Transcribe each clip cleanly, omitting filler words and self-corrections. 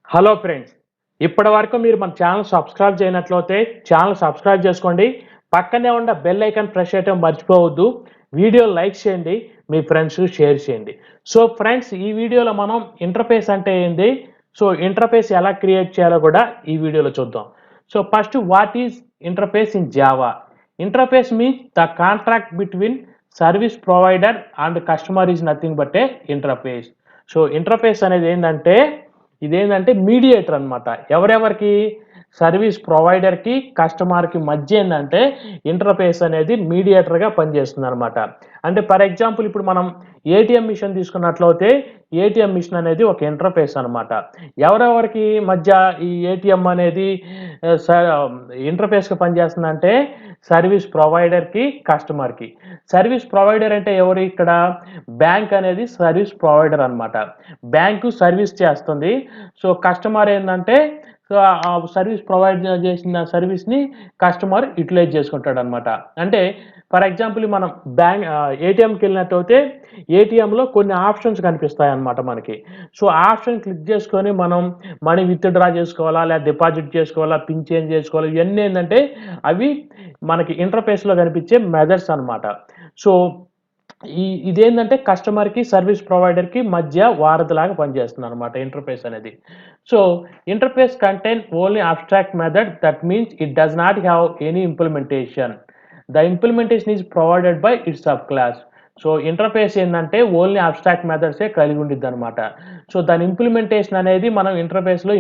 Hello friends. ఇప్పటివరకు మీరు మన ఛానల్ సబ్స్క్రైబ్ చేయనట్లయితే ఛానల్ సబ్స్క్రైబ్ చేసుకోండి. పక్కనే ఉన్న బెల్ ఐకాన్ ప్రెస్ చేయడం మర్చిపోవద్దు. వీడియో లైక్ చేయండి. మీ ఫ్రెండ్స్‌కి షేర్ చేయండి. సో ఫ్రెండ్స్, ఈ వీడియోలో మనం ఇంటర్ఫేస్ అంటే ఏంది? సో ఇంటర్ఫేస్ ఎలా క్రియేట్ చేయాలో కూడా ఈ వీడియోలో చూద్దాం. So first what is interface in Java? Interface means the contract between service provider and customer is nothing but a interface. So interface అనేది ఏంటంటే ఇదేంటంటే మీడియేటర్ అనమాట. ఎవరెవరికి? సర్వీస్ ప్రొవైడర్‌కి, కస్టమర్‌కి మధ్య ఏందంటే ఇంటర్ఫేస్ అనేది మీడియేటర్‌గా పనిచేస్తుంది అనమాట. అంటే ఫర్ ఎగ్జాంపుల్ ఇప్పుడు మనం ఏటీఎం మిషన్ తీసుకున్నట్లయితే ఏటీఎం మిషన్ అనేది ఒక ఇంటర్ఫేస్ అనమాట. ఎవరెవరికి మధ్య ఈ ఏటీఎం అనేది ఇంటర్ఫేస్‌గా పనిచేస్తుందంటే సర్వీస్ ప్రొవైడర్‌కి, కస్టమర్‌కి. సర్వీస్ ప్రొవైడర్ అంటే ఎవరు ఇక్కడ? బ్యాంక్ అనేది సర్వీస్ ప్రొవైడర్ అనమాట. బ్యాంకు సర్వీస్ చేస్తుంది. సో కస్టమర్ ఏందంటే ఆ సర్వీస్ ప్రొవైడ్ చేసిన సర్వీస్‌ని కస్టమర్ యుటిలైజ్ చేసుకుంటాడనమాట. అంటే ఫర్ ఎగ్జాంపుల్ మనం ఏటీఎంకెళ్ళినట్టయితే ఏటీఎంలో కొన్ని ఆప్షన్స్ కనిపిస్తాయన్నమాట మనకి. సో ఆప్షన్ క్లిక్ చేసుకొని మనం మనీ విత్‌డ్రా చేసుకోవాలా? లేదా డిపాజిట్ చేసుకోవాలా? పిన్ చేంజ్ చేసుకోవాలా? ఇవన్నీ ఏందంటే అవి మనకి ఇంటర్ఫేస్‌లో కనిపించే మెథడ్స్ అనమాట. సో ఇదేంటంటే కస్టమర్‌కి, సర్వీస్ ప్రొవైడర్‌కి మధ్య వారధిలాగా పనిచేస్తుందనమాట ఇంటర్ఫేస్ అనేది. So interface contain only abstract method that means it does not have any implementation. The implementation is provided by it's sub class. So interface ఏందంటే ఓన్లీ అబ్స్ట్రాక్ట్ మెథడ్సే కలిగి ఉండిద్దనమాట. సో దాని implementation అనేది మనం ఇంటర్ఫేస్‌లో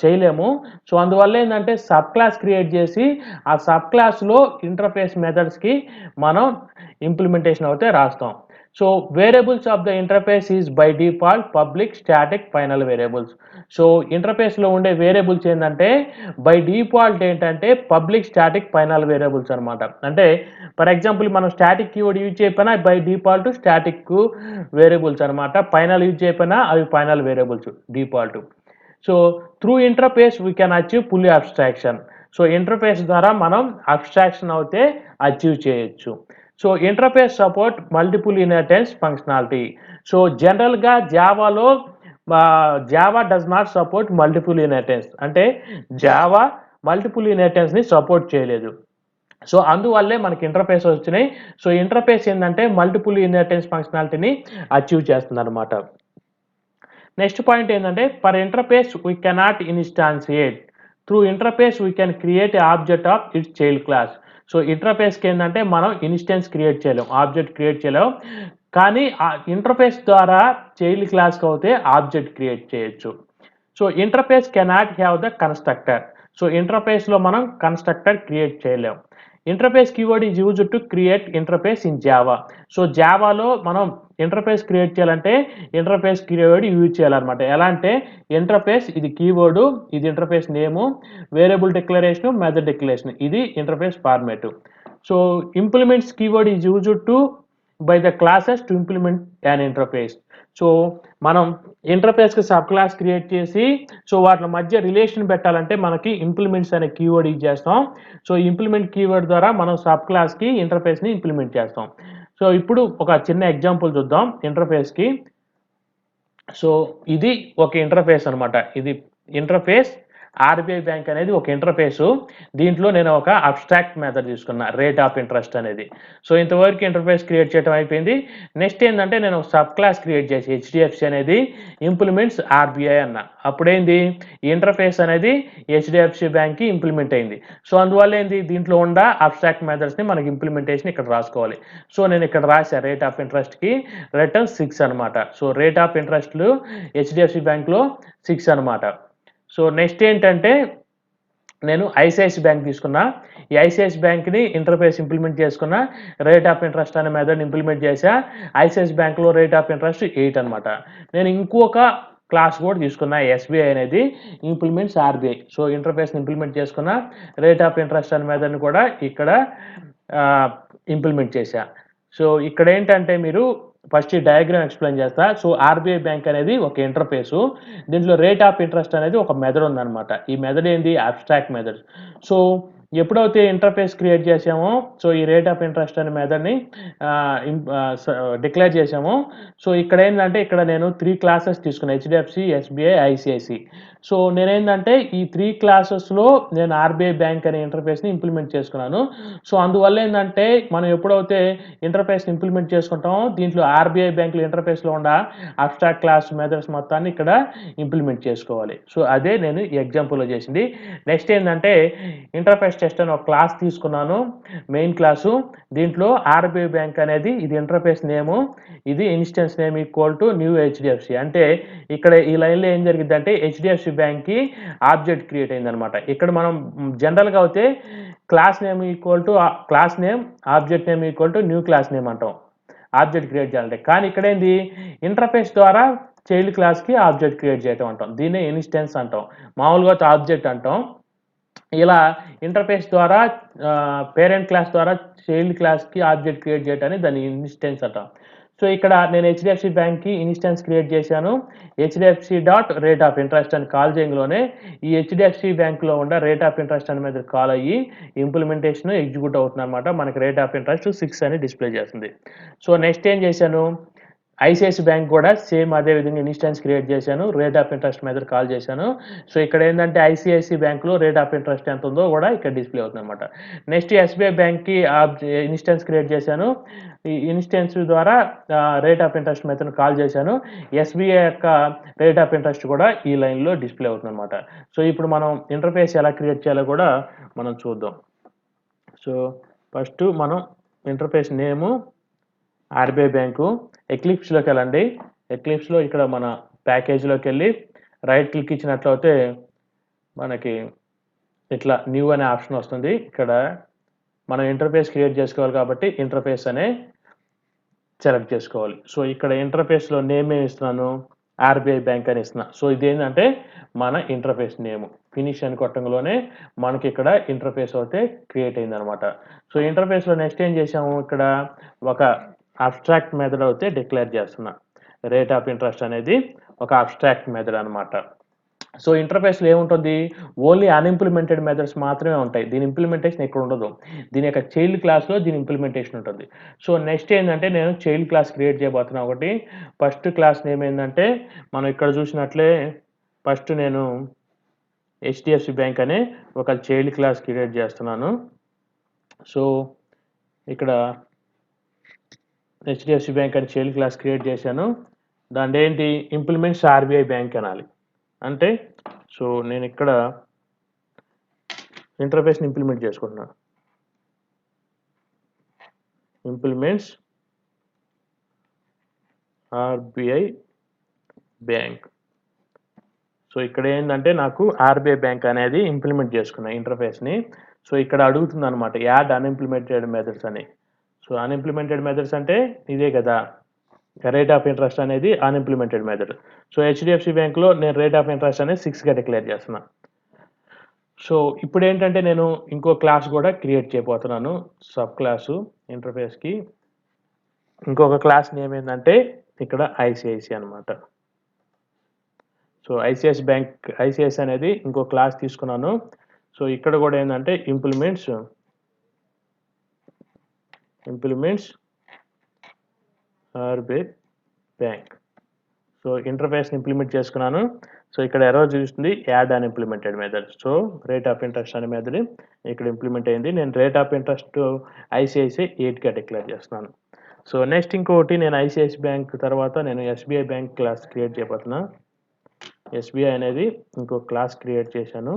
చేయలేము. సో అందువల్ల ఏందంటే సబ్ క్లాస్ క్రియేట్ చేసి ఆ సబ్ క్లాస్‌లో ఇంటర్ఫేస్ మెథడ్స్‌కి మనం ఇంప్లిమెంటేషన్ అయితే రాస్తాం. So variables of the interface is by default public, static, final variables. So ఇంటర్ఫేస్‌లో ఉండే వేరియబుల్స్ ఏందంటే బై డిఫాల్ట్ ఏంటంటే పబ్లిక్, స్టాటిక్, ఫైనల్ వేరియబుల్స్ అనమాట. అంటే ఫర్ ఎగ్జాంపుల్ మనం స్టాటిక్ కీవర్డ్ యూజ్ చేయకపోయినా బై డిఫాల్ట్ స్టాటిక్ వేరియబుల్స్ అనమాట. ఫైనల్ యూజ్ చేయకపోయినా అవి final variables default. So through interface we can achieve fully abstraction. So interface ద్వారా మనం అబ్స్ట్రాక్షన్ అయితే అచీవ్ చేయొచ్చు. So interface support multiple inheritance functionality. So జనరల్‌గా Java does not support multiple inheritance. అంటే Java multiple ఇన్హెరిటెన్స్‌ని support చేయలేదు. So అందువల్లే మనకి ఇంటర్ఫేస్ వచ్చినాయి. సో ఇంటర్ఫేస్ ఏందంటే మల్టిపుల్ ఇన్హెరిటెన్స్ ఫంక్షనాలిటీని అచీవ్ చేస్తుందనమాట. నెక్స్ట్ పాయింట్ ఏంటంటే for interface we cannot instantiate. Through interface we can create a object of its child class. So ఇంటర్ఫేస్‌కి ఏందంటే మనం ఇన్స్టెన్స్ క్రియేట్ చేయలేం. ఆబ్జెక్ట్ క్రియేట్ చేయలేం. కానీ ఆ ఇంటర్ఫేస్ ద్వారా చైల్డ్ క్లాస్‌కి అయితే ఆబ్జెక్ట్ క్రియేట్ చేయొచ్చు. So interface cannot have the constructor. So ఇంటర్ఫేస్‌లో మనం కన్‌స్ట్రక్టర్ క్రియేట్ చేయలేం. Interface keyword is used to create interface in Java. So జావాలో మనం ఇంటర్ఫేస్ క్రియేట్ చేయాలంటే ఇంటర్ఫేస్ కీవర్డ్ యూజ్ చేయాలన్నమాట. ఎలా అంటే ఇంటర్ఫేస్ ఇది కీవర్డ్, ఇది interface name, variable declaration, method declaration. ఇది interface format. So implements keyword is used to by the classes to implement an interface. So మనం ఇంటర్ఫేస్‌కి సబ్ క్లాస్ క్రియేట్ చేసి సో వాటి మధ్య రిలేషన్ పెట్టాలంటే మనకి ఇంప్లిమెంట్స్ అనే కీవర్డ్ యూజ్ చేస్తాం. సో ఇంప్లిమెంట్ కీవర్డ్ ద్వారా మనం సబ్ క్లాస్‌కి ఇంటర్ఫేస్‌ని ఇంప్లిమెంట్ చేస్తాం. సో ఇప్పుడు ఒక చిన్న ఎగ్జాంపుల్ చూద్దాం ఇంటర్ఫేస్‌కి. సో ఇది ఒక ఇంటర్ఫేస్ అనమాట. ఇది ఇంటర్ఫేస్. ఆర్‌బీఐ బ్యాంక్ అనేది ఒక ఇంటర్ఫేసు. దీంట్లో నేను ఒక అబ్స్ట్రాక్ట్ మెథడ్ తీసుకున్నా. రేట్ ఆఫ్ ఇంట్రెస్ట్ అనేది. సో ఇంతవరకు ఇంటర్ఫేస్ క్రియేట్ చేయడం అయిపోయింది. నెక్స్ట్ ఏందంటే నేను ఒక సబ్ క్లాస్ క్రియేట్ చేసి హెచ్‌డీఎఫ్‌సీ అనేది ఇంప్లిమెంట్స్ ఆర్‌బీఐ అన్నా. అప్పుడేంది ఈ ఇంటర్ఫేస్ అనేది హెచ్‌డీఎఫ్‌సీ బ్యాంక్‌కి ఇంప్లిమెంట్ అయింది. సో అందువల్ల ఏంది దీంట్లో ఉన్న అబ్స్ట్రాక్ట్ మెథడ్స్‌ని మనకి ఇంప్లిమెంటేషన్ ఇక్కడ రాసుకోవాలి. సో నేను ఇక్కడ రాసా రేట్ ఆఫ్ ఇంట్రెస్ట్‌కి రిటర్న్ 6 అనమాట. సో రేట్ ఆఫ్ ఇంట్రెస్ట్‌లు హెచ్‌డీఎఫ్‌సీ బ్యాంక్‌లో 6 అనమాట. సో నెక్స్ట్ ఏంటంటే నేను ఐసిఐసిఐ బ్యాంక్ తీసుకున్నా. ఈ ఐసిఐసిఐ బ్యాంక్‌ని ఇంటర్ఫేస్ ఇంప్లిమెంట్ చేసుకున్నా. రేట్ ఆఫ్ ఇంట్రెస్ట్ అనే మెథడ్‌ని ఇంప్లిమెంట్ చేశా. ఐసిఐసిఐ బ్యాంక్‌లో రేట్ ఆఫ్ ఇంట్రెస్ట్ 8 అనమాట. నేను ఇంకొక క్లాస్ కూడా తీసుకున్నా ఎస్‌బీఐ అనేది ఇంప్లిమెంట్స్ ఆర్‌బీఐ. సో ఇంటర్ఫేస్‌ని ఇంప్లిమెంట్ చేసుకున్నా. రేట్ ఆఫ్ ఇంట్రెస్ట్ అనే మెథడ్‌ని కూడా ఇక్కడ ఆహ్, ఇంప్లిమెంట్ చేశా. సో ఇక్కడేంటంటే మీరు ఫస్ట్ ఈ డయాగ్రామ్ ఎక్స్‌ప్లెయిన్ చేస్తా. సో ఆర్‌బీఐ బ్యాంక్ అనేది ఒక ఇంటర్ఫేసు. దీంట్లో రేట్ ఆఫ్ ఇంట్రెస్ట్ అనేది ఒక మెథడ్ ఉందన్నమాట. ఈ మెథడ్ ఏంది? Abstract method. సో ఎప్పుడైతే ఇంటర్ఫేస్ క్రియేట్ చేసామో సో ఈ రేట్ ఆఫ్ ఇంట్రెస్ట్ అనే మెథడ్ని డిక్లేర్ చేసాము. సో ఇక్కడ ఏంటంటే ఇక్కడ నేను 3 క్లాసెస్ తీసుకున్నాను, హెచ్డిఎఫ్సి, ఎస్బీఐ, ఐసిఐసి. సో నేనేంటంటే ఈ 3 క్లాసెస్లో నేను ఆర్బీఐ బ్యాంక్ అనే ఇంటర్ఫేస్ని ఇంప్లిమెంట్ చేసుకున్నాను. సో అందువల్ల ఏంటంటే మనం ఎప్పుడైతే ఇంటర్ఫేస్ని ఇంప్లిమెంట్ చేసుకుంటామో దీంట్లో ఆర్బీఐ బ్యాంకుల ఇంటర్ఫేస్లో ఉన్న అబ్స్ట్రాక్ట్ క్లాస్ మెథడ్స్ మొత్తాన్ని ఇక్కడ ఇంప్లిమెంట్ చేసుకోవాలి. సో అదే నేను ఈ ఎగ్జాంపుల్లో చేసింది. నెక్స్ట్ ఏంటంటే ఇంటర్ఫేస్ టెస్ట్ అని ఒక క్లాస్ తీసుకున్నాను, మెయిన్ క్లాసు. దీంట్లో ఆర్బీఐ బ్యాంక్ అనేది ఇది ఇంటర్ఫేస్ నేము, ఇది instance name equal to new HDFC. అంటే ఇక్కడ ఈ లైన్లో ఏం జరిగిందంటే హెచ్డిఎఫ్సి బ్యాంక్కి ఆబ్జెక్ట్ క్రియేట్ అయిందనమాట. ఇక్కడ మనం జనరల్గా అయితే class name equal to class name, object name equal to new class name అంటాం ఆబ్జెక్ట్ క్రియేట్ చేయాలంటే. కానీ ఇక్కడ ఏంది ఇంటర్ఫేస్ ద్వారా చైల్డ్ క్లాస్కి ఆబ్జెక్ట్ క్రియేట్ చేయటం అంటాం, దీన్నే ఇన్స్టెన్స్ అంటాం. మామూలుగా ఆబ్జెక్ట్ అంటాం. ఇలా ఇంటర్ఫేస్ ద్వారా పేరెంట్ క్లాస్ ద్వారా చైల్డ్ క్లాస్కి ఆబ్జెక్ట్ క్రియేట్ చేయటాన్ని దాన్ని ఇన్స్టెన్స్ అంటాం. సో ఇక్కడ నేను హెచ్డిఎఫ్సి బ్యాంక్కి ఇన్స్టెన్స్ క్రియేట్ చేశాను. HDFC dot rate of interest అని కాల్ చేయడంలోనే ఈ హెచ్డిఎఫ్సి బ్యాంక్లో ఉన్న రేట్ ఆఫ్ ఇంట్రెస్ట్ అనే మీద కాల్ అయ్యి ఇంప్లిమెంటేషన్ ఎగ్జిక్యూట్ అవుతుంది అనమాట. మనకి రేట్ ఆఫ్ ఇంట్రెస్ట్ 6 అని డిస్ప్లే చేస్తుంది. సో నెక్స్ట్ ఏం చేశాను, ఐసిఐసి బ్యాంక్ కూడా సేమ్ అదే విధంగా ఇన్స్టెన్స్ క్రియేట్ చేశాను, rate of interest method call చేశాను. సో ఇక్కడ ఏంటంటే ఐసిఐసి బ్యాంక్లో రేట్ ఆఫ్ ఇంట్రెస్ట్ ఎంత ఉందో కూడా ఇక్కడ డిస్ప్లే అవుతుంది అనమాట. నెక్స్ట్ ఎస్బీఐ బ్యాంక్కి ఇన్స్టెన్స్ క్రియేట్ చేశాను, ఈ ఇన్స్టెన్స్ ద్వారా rate of interest method call చేశాను. ఎస్బీఐ యొక్క రేట్ ఆఫ్ ఇంట్రెస్ట్ కూడా ఈ లైన్లో డిస్ప్లే అవుతుంది అనమాట. సో ఇప్పుడు మనం ఇంటర్ఫేస్ ఎలా క్రియేట్ చేయాలో కూడా మనం చూద్దాం. సో ఫస్ట్ మనం ఇంటర్ఫేస్ నేము ఆర్బీఐ బ్యాంకు, ఎక్లిప్స్లోకి వెళ్ళండి. ఎక్లిప్స్లో ఇక్కడ మన ప్యాకేజీలోకి వెళ్ళి రైట్ క్లిక్ ఇచ్చినట్లయితే మనకి ఇట్లా న్యూ అనే ఆప్షన్ వస్తుంది. ఇక్కడ మనం ఇంటర్ఫేస్ క్రియేట్ చేసుకోవాలి కాబట్టి ఇంటర్ఫేస్ అనే సెలెక్ట్ చేసుకోవాలి. సో ఇక్కడ ఇంటర్ఫేస్లో నేమ్ ఏమి ఇస్తున్నాను, ఆర్బీఐ బ్యాంక్ అని ఇస్తున్నా. సో ఇదేంటంటే మన ఇంటర్ఫేస్ నేమ్. ఫినిష్ అని కొట్టంలోనే మనకి ఇక్కడ ఇంటర్ఫేస్ అయితే క్రియేట్ అయిందనమాట. సో ఇంటర్ఫేస్లో నెక్స్ట్ ఏం చేసాము, ఇక్కడ ఒక అబ్స్ట్రాక్ట్ మెథడ్ అయితే డిక్లేర్ చేస్తున్నా. రేట్ ఆఫ్ ఇంట్రెస్ట్ అనేది ఒక అబ్స్ట్రాక్ట్ మెథడ్ అనమాట. సో ఇంటర్ఫేస్లో ఏముంటుంది, ఓన్లీ అన్ఇంప్లిమెంటెడ్ మెథడ్స్ మాత్రమే ఉంటాయి, దీని ఇంప్లిమెంటేషన్ ఇక్కడ ఉండదు. దీని యొక్క చైల్డ్ క్లాస్లో దీని ఇంప్లిమెంటేషన్ ఉంటుంది. సో నెక్స్ట్ ఏంటంటే నేను చైల్డ్ క్లాస్ క్రియేట్ చేయబోతున్నా. ఒకటి ఫస్ట్ క్లాస్ నేమ్ ఏంటంటే మనం ఇక్కడ చూసినట్లే ఫస్ట్ నేను హెచ్డిఎఫ్సి బ్యాంక్ అనే ఒక చైల్డ్ క్లాస్ క్రియేట్ చేస్తున్నాను. సో ఇక్కడ హెచ్డిఎఫ్సి బ్యాంక్ అని చైల్డ్ క్లాస్ క్రియేట్ చేశాను. దాని ఏంటి ఇంప్లిమెంట్స్ ఆర్బీఐ బ్యాంక్ అనాలి. అంటే సో నేను ఇక్కడ ఇంటర్ఫేస్ని ఇంప్లిమెంట్ చేసుకుంటున్నాను, ఇంప్లిమెంట్స్ ఆర్బీఐ బ్యాంక్. సో ఇక్కడ ఏంటంటే నాకు ఆర్బీఐ బ్యాంక్ అనేది ఇంప్లిమెంట్ చేసుకున్నా ఇంటర్ఫేస్ని. సో ఇక్కడ అడుగుతుంది అనమాట యాడ్ అన్ఇంప్లిమెంటెడ్ మెథడ్స్ అని. సో అన్ఇంప్లిమెంటెడ్ మెథడ్స్ అంటే ఇదే కదా, రేట్ ఆఫ్ ఇంట్రెస్ట్ అనేది అన్ఇంప్లిమెంటెడ్ మెథడ్. సో హెచ్డిఎఫ్సి బ్యాంక్లో నేను రేట్ ఆఫ్ ఇంట్రెస్ట్ అనేది 6గా డిక్లేర్ చేస్తున్నా. సో ఇప్పుడు ఏంటంటే నేను ఇంకో క్లాస్ కూడా క్రియేట్ చేయబోతున్నాను, సబ్ క్లాసు ఇంటర్ఫేస్కి. ఇంకొక క్లాస్ నేమ్ ఏంటంటే ఇక్కడ ఐసిఐసి అనమాట. సో ఐసిఐసి అనేది ఇంకో క్లాస్ తీసుకున్నాను. సో ఇక్కడ కూడా ఏంటంటే ఇంప్లిమెంట్స్ ఆర్బీఐ బ్యాంక్. సో ఇంటర్ఫేస్ని ఇంప్లిమెంట్ చేసుకున్నాను. సో ఇక్కడ ఎర్రర్ చూస్తుంది add unimplemented method. So rate of interest అనే మెథడ్ ఇక్కడ ఇంప్లిమెంట్ అయింది. నేను రేట్ ఆఫ్ ఇంట్రెస్ట్ ఐసిఐసి 8గా డిక్లేర్ చేస్తున్నాను. సో నెక్స్ట్ ఇంకోటి నేను ఐసిఐసి బ్యాంక్ తర్వాత నేను ఎస్బీఐ బ్యాంక్ క్లాస్ క్రియేట్ చేయబోతున్నా. ఎస్బీఐ అనేది ఇంకో క్లాస్ క్రియేట్ చేశాను.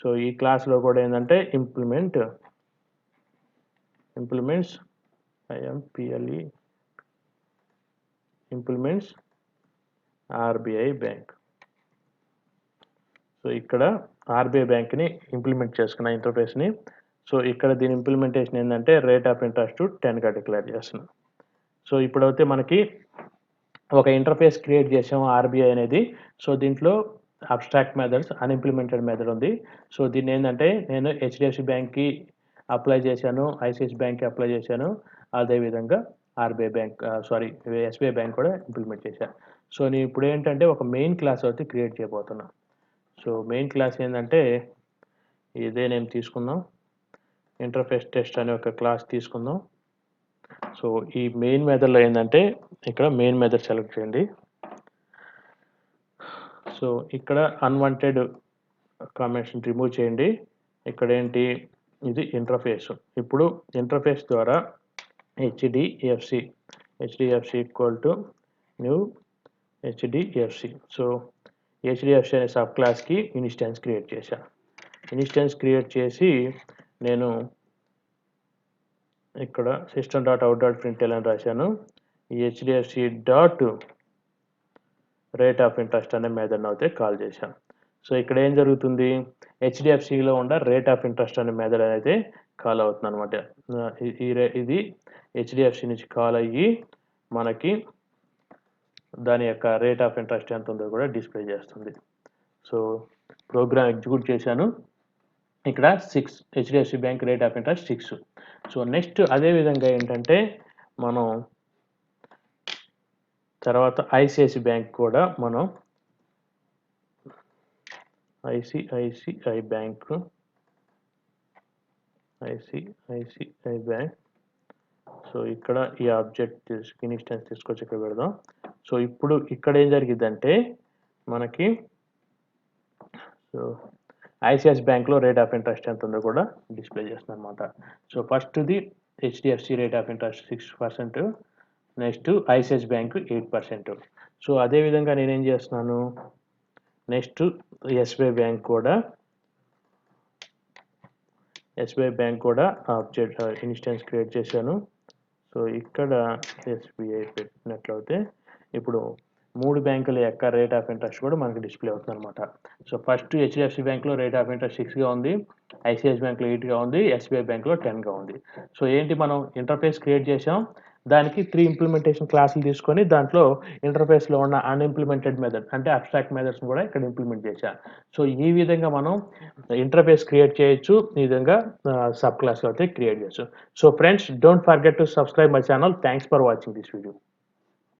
సో ఈ క్లాస్లో కూడా ఏంటంటే ఇంప్లిమెంట్స్ ఐఎంపిఎల్ఈ ఇంప్లిమెంట్స్ ఆర్బీఐ బ్యాంక్. సో ఇక్కడ ఆర్బీఐ బ్యాంక్ని ఇంప్లిమెంట్ చేసుకున్న ఇంటర్ఫేస్ని. సో ఇక్కడ దీని ఇంప్లిమెంటేషన్ ఏంటంటే రేట్ ఆఫ్ ఇంట్రెస్ట్ 10గా డిక్లేర్ చేస్తున్నాను. సో ఇప్పుడైతే మనకి ఒక ఇంటర్ఫేస్ క్రియేట్ చేసాము ఆర్బీఐ అనేది. సో దీంట్లో అబ్స్ట్రాక్ట్ మెథడ్స్ అన్ఇంప్లిమెంటెడ్ మెథడ్ ఉంది. సో దీన్ని ఏంటంటే నేను హెచ్డిఎఫ్సి బ్యాంక్కి అప్లై చేశాను, ఐసిఐసి బ్యాంక్కి అప్లై చేశాను, అదేవిధంగా ఆర్బీఐ బ్యాంక్ ఎస్బీఐ బ్యాంక్ కూడా ఇంప్లిమెంట్ చేశాను. సో నేను ఇప్పుడు ఏంటంటే ఒక మెయిన్ క్లాస్ అయితే క్రియేట్ చేయబోతున్నా. సో మెయిన్ క్లాస్ ఏంటంటే ఇదే నేమ్ తీసుకుందాం, ఇంటర్ఫేస్ టెస్ట్ అనే ఒక క్లాస్ తీసుకుందాం. సో ఈ మెయిన్ మెథడ్లో ఏంటంటే ఇక్కడ మెయిన్ మెథడ్ సెలెక్ట్ చేయండి. సో ఇక్కడ అన్వాంటెడ్ కామెంట్స్ని రిమూవ్ చేయండి. ఇక్కడ ఏంటి, ఇది ఇంటర్ఫేస్. ఇప్పుడు ఇంటర్ఫేస్ ద్వారా HDFC equal to new HDFC. So HDFC అనే సబ్ క్లాస్కి ఇన్స్టెన్స్ క్రియేట్ చేశాను. ఇన్స్టెన్స్ క్రియేట్ చేసి నేను ఇక్కడ system.out.println అని రాశాను. ఈ HDFC dot rate of interest అనే మెథడ్ని అయితే కాల్ చేశాను. సో ఇక్కడ ఏం జరుగుతుంది, హెచ్డిఎఫ్సిలో ఉన్న రేట్ ఆఫ్ ఇంట్రెస్ట్ అనే మెథడ్ అయితే కాల్ అవుతుంది అనమాట. ఇది హెచ్డిఎఫ్సి నుంచి కాల్ అయ్యి మనకి దాని యొక్క రేట్ ఆఫ్ ఇంట్రెస్ట్ ఎంత ఉందో కూడా డిస్ప్లే చేస్తుంది. సో ప్రోగ్రామ్ ఎగ్జిక్యూట్ చేశాను. ఇక్కడ 6 HDFC bank rate of interest 6. So next అదేవిధంగా ఏంటంటే మనం తర్వాత ఐసిఐసి బ్యాంక్ కూడా మనం ఐసిఐసిఐ బ్యాంక్ సో ఇక్కడ ఈ ఆబ్జెక్ట్ ఇన్స్టెన్స్ తీసుకొచ్చి ఇక్కడ పెడదాం. సో ఇప్పుడు ఇక్కడ ఏం జరిగిందంటే మనకి సో ఐసిఐసి బ్యాంక్లో రేట్ ఆఫ్ ఇంట్రెస్ట్ ఎంత ఉందో కూడా డిస్ప్లే చేస్తుంది అనమాట. సో ఫస్ట్ది HDFC rate of interest 6%, next ICICI bank 8%. So అదేవిధంగా నేనేం చేస్తున్నాను, నెక్స్ట్ ఎస్బీఐ బ్యాంక్ కూడా ఆబ్జెక్ట్ ఇన్స్టెన్స్ క్రియేట్ చేశాను. సో ఇక్కడ ఎస్బీఐ పెట్టినట్లయితే ఇప్పుడు 3 బ్యాంకుల యొక్క రేట్ ఆఫ్ ఇంట్రెస్ట్ కూడా మనకి డిస్ప్లే అవుతుంది అనమాట. సో ఫస్ట్ హెచ్డిఎఫ్సి బ్యాంక్లో రేట్ ఆఫ్ ఇంట్రెస్ట్ 6గా ఉంది, ఐసిఐసి బ్యాంక్లో 8గా ఉంది, ఎస్బీఐ బ్యాంక్లో 10గా ఉంది. సో ఏంటి, మనం ఇంటర్ఫేస్ క్రియేట్ చేసాం, దానికి 3 ఇంప్లిమెంటేషన్ క్లాసులు తీసుకొని దాంట్లో ఇంటర్ఫేస్లో ఉన్న అన్ఇంప్లిమెంటెడ్ మెథడ్ అంటే అబ్స్ట్రాక్ట్ మెథడ్స్ కూడా ఇక్కడ ఇంప్లిమెంట్ చేశాను. సో ఈ విధంగా మనం ఇంటర్ఫేస్ క్రియేట్ చేయొచ్చు, ఈ విధంగా సబ్ క్లాస్లో అయితే క్రియేట్ చేయొచ్చు. So friends, don't forget to subscribe my channel. Thanks for watching this video.